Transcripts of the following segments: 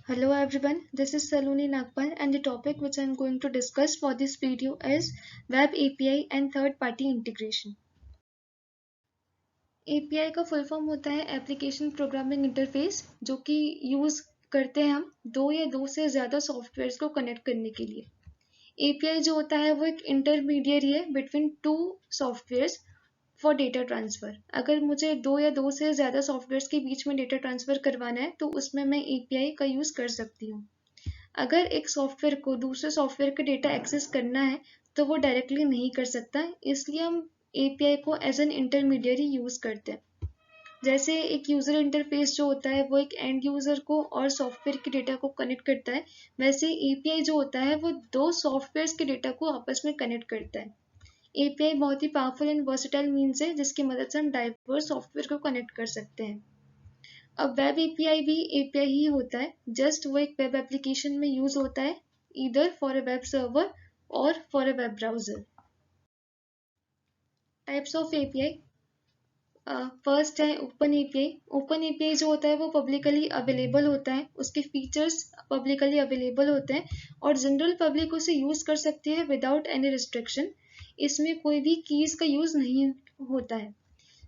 Hello everyone, this is Saloni Nagpal and the topic which I am going to discuss for this video is Web API and Third-Party Integration. API का full form होता है application programming interface, जो कि use करते हैं हम दो या दो से ज़्यादा सॉफ्टवेयर्स को कनेक्ट करने के लिए। API जो होता है वो एक इंटरमीडिएरी है between two softwares for data transfer. अगर मुझे दो या दो से ज़्यादा सॉफ्टवेयर्स के बीच में डेटा ट्रांसफ़र करवाना है तो उसमें मैं API का यूज़ कर सकती हूँ। अगर एक सॉफ्टवेयर को दूसरे सॉफ्टवेयर का डेटा एक्सेस करना है तो वो डायरेक्टली नहीं कर सकता, इसलिए हम API को एज एन इंटरमीडियरी यूज करते हैं। जैसे एक यूजर इंटरफेस जो होता है वो एक एंड यूजर को और सॉफ्टवेयर के डेटा को कनेक्ट करता है, वैसे API जो होता है वो दो सॉफ्टवेयर के डेटा को आपस में कनेक्ट करता है। API बहुत ही पावरफुल एंड वर्सेटाइल मीन्स है जिसकी मदद से हम डाइवर्स सॉफ्टवेयर को कनेक्ट कर सकते हैं। अब वेब एपीआई भी एपीआई ही होता है, जस्ट वो एक वेब एप्लीकेशन में यूज होता है, either for a web server और for a web browser. Types of API, first है ओपन एपीआई। ओपन एपीआई जो होता है वो पब्लिकली अवेलेबल होता है, उसके फीचर्स पब्लिकली अवेलेबल होते हैं और जनरल पब्लिक उसे यूज कर सकती है विदाउट एनी रिस्ट्रिक्शन। इसमें कोई भी कीज का यूज नहीं होता है।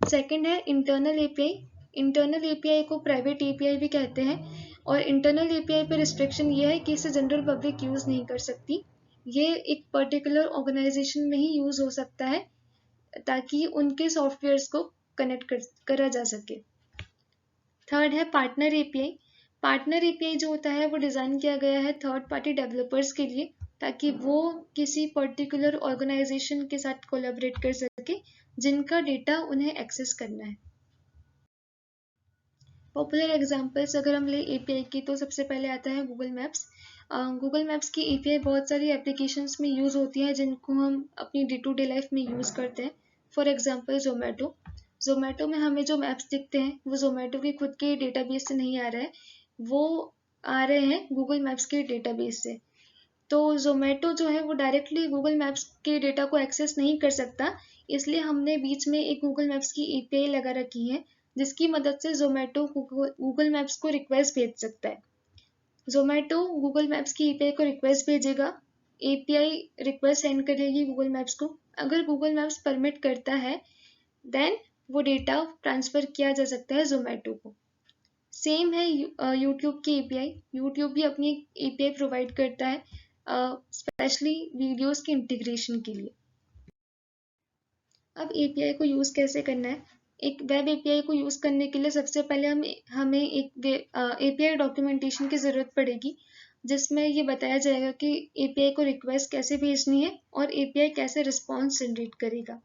सेकंड है इंटरनल एपीआई। इंटरनल एपीआई को प्राइवेट एपीआई भी कहते हैं और इंटरनल एपीआई पे रिस्ट्रिक्शन ये है कि इसे जनरल पब्लिक यूज नहीं कर सकती। ये एक पर्टिकुलर ऑर्गेनाइजेशन में ही यूज हो सकता है ताकि उनके सॉफ्टवेयर्स को कनेक्ट करा जा सके। थर्ड है पार्टनर एपीआई। पार्टनर एपीआई जो होता है वो डिजाइन किया गया है थर्ड पार्टी डेवलपर्स के लिए, ताकि वो किसी पर्टिकुलर ऑर्गेनाइजेशन के साथ कोलैबोरेट कर सके जिनका डेटा उन्हें एक्सेस करना है। पॉपुलर एग्जांपल्स अगर हम ले एपीआई की तो सबसे पहले आता है गूगल मैप्स। गूगल मैप्स की एपीआई बहुत सारी एप्लीकेशंस में यूज़ होती है जिनको हम अपनी डे टू डे लाइफ में यूज़ करते हैं। For example Zomato. जोमेटो में हमें जो मैप्स दिखते हैं वो जोमेटो के खुद के डेटाबेस से नहीं आ रहा है, वो आ रहे हैं गूगल मैप्स के डेटाबेस से। तो जोमेटो जो है वो डायरेक्टली गूगल मैप्स के डेटा को एक्सेस नहीं कर सकता, इसलिए हमने बीच में एक गूगल मैप्स की एपीआई लगा रखी है जिसकी मदद से जोमेटो गूगल मैप्स को रिक्वेस्ट भेज सकता है। जोमेटो गूगल मैप्स की एपीआई को रिक्वेस्ट भेजेगा, एपीआई रिक्वेस्ट सेंड करेगी गूगल मैप्स को। अगर गूगल मैप्स परमिट करता है देन वो डेटा ट्रांसफर किया जा सकता है जोमेटो को। सेम है यूट्यूब की एपीआई। यूट्यूब भी अपनी एपीआई प्रोवाइड करता है स्पेशली वीडियोस के इंटीग्रेशन के लिए। अब एपीआई को यूज कैसे करना है? एक वेब एपीआई को यूज करने के लिए सबसे पहले हमें एक एपीआई डॉक्यूमेंटेशन की जरूरत पड़ेगी, जिसमें ये बताया जाएगा कि एपीआई को रिक्वेस्ट कैसे भेजनी है और एपीआई कैसे रिस्पॉन्स जनरेट करेगा।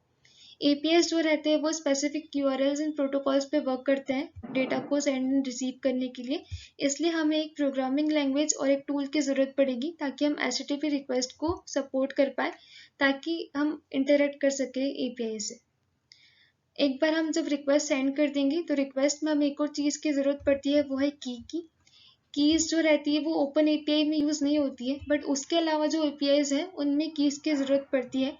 एपीआईज जो रहते हैं वो स्पेसिफिक यूआरएल्स एंड प्रोटोकॉल्स पे वर्क करते हैं डेटा को सेंड एंड रिसीव करने के लिए, इसलिए हमें एक प्रोग्रामिंग लैंग्वेज और एक टूल की ज़रूरत पड़ेगी ताकि हम एचटीटीपी रिक्वेस्ट को सपोर्ट कर पाए, ताकि हम इंटरेक्ट कर सके एपीआई से। एक बार हम जब रिक्वेस्ट सेंड कर देंगे तो रिक्वेस्ट में हमें एक और चीज़ की ज़रूरत पड़ती है, वो है की। कीज जो रहती है वो ओपन एपीआई में यूज़ नहीं होती है, बट उसके अलावा जो एपीआईज हैं उनमें कीज की ज़रूरत पड़ती है।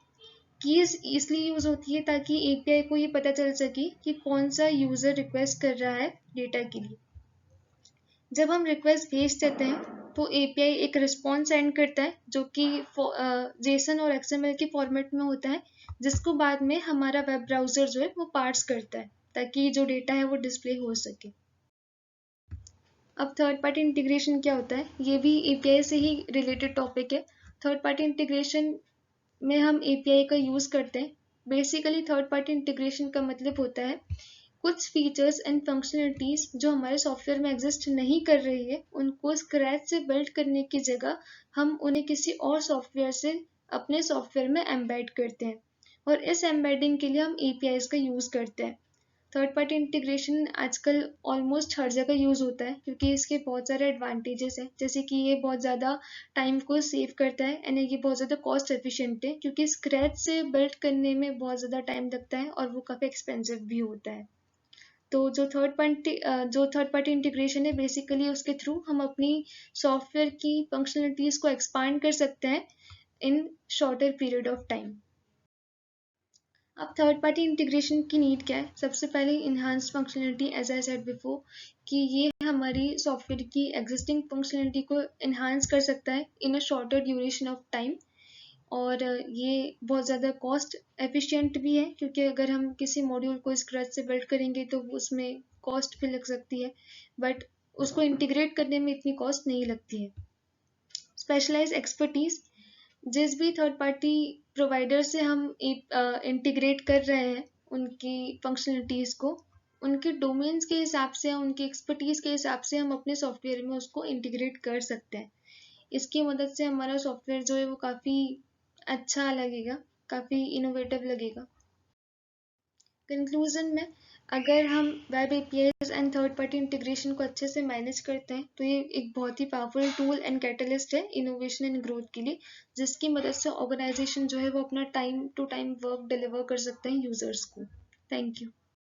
कीज इसलिए यूज होती है ताकि एपीआई को ये पता चल सके कि कौन सा यूजर रिक्वेस्ट कर रहा है डेटा के लिए। जब हम रिक्वेस्ट भेज देते हैं तो एपीआई एक रिस्पॉन्स सेंड करता है जो कि जेसन और एक्सएमएल के फॉर्मेट में होता है, जिसको बाद में हमारा वेब ब्राउजर जो है वो पार्स करता है ताकि जो डेटा है वो डिस्प्ले हो सके। अब थर्ड पार्टी इंटीग्रेशन क्या होता है? ये भी एपीआई से ही रिलेटेड टॉपिक है। थर्ड पार्टी इंटीग्रेशन में हम एपीआई का यूज़ करते हैं। बेसिकली थर्ड पार्टी इंटीग्रेशन का मतलब होता है कुछ फीचर्स एंड फंक्शनलिटीज जो हमारे सॉफ्टवेयर में एग्जिस्ट नहीं कर रही है उनको स्क्रैच से बिल्ड करने की जगह हम उन्हें किसी और सॉफ्टवेयर से अपने सॉफ्टवेयर में एम्बेड करते हैं, और इस एम्बेडिंग के लिए हम एपीआईज का यूज़ करते हैं। थर्ड पार्टी इंटीग्रेशन आजकल ऑलमोस्ट हर जगह यूज़ होता है क्योंकि इसके बहुत सारे एडवांटेजेस हैं, जैसे कि ये बहुत ज़्यादा टाइम को सेव करता है एंड ये बहुत ज़्यादा कॉस्ट एफिशिएंट है क्योंकि स्क्रैच से बिल्ड करने में बहुत ज़्यादा टाइम लगता है और वो काफ़ी एक्सपेंसिव भी होता है। तो जो थर्ड पार्टी इंटीग्रेशन है बेसिकली उसके थ्रू हम अपनी सॉफ्टवेयर की फंक्शनलिटीज़ को एक्सपांड कर सकते हैं in shorter period of time. अब थर्ड पार्टी इंटीग्रेशन की नीड क्या है? सबसे पहले enhanced functionality, as I said before, कि ये हमारी सॉफ्टवेयर की एग्जिस्टिंग फंक्शनलिटी को इन्हांस कर सकता है in a shorter duration of time. और ये बहुत ज़्यादा कॉस्ट एफिशिएंट भी है, क्योंकि अगर हम किसी मॉड्यूल को स्क्रैच से बिल्ड करेंगे तो उसमें कॉस्ट भी लग सकती है, बट उसको इंटीग्रेट करने में इतनी कॉस्ट नहीं लगती है। स्पेशलाइज एक्सपर्टीज, जिस भी थर्ड पार्टी प्रोवाइडर से हम इंटीग्रेट कर रहे हैं उनकी फंक्शनलिटीज़ को, उनके डोमेन्स के हिसाब से, उनकी एक्सपर्टीज़ के हिसाब से हम अपने सॉफ्टवेयर में उसको इंटीग्रेट कर सकते हैं। इसकी मदद से हमारा सॉफ्टवेयर जो है वो काफ़ी अच्छा लगेगा, काफ़ी इनोवेटिव लगेगा। कंक्लूजन में, अगर हम web APIs and third party integration को अच्छे से मैनेज करते हैं तो ये एक बहुत ही पावरफुल टूल एंड कैटलिस्ट है इनोवेशन एंड ग्रोथ के लिए, जिसकी मदद से ऑर्गेनाइजेशन जो है वो अपना time to time work deliver कर सकते हैं यूजर्स को। Thank you.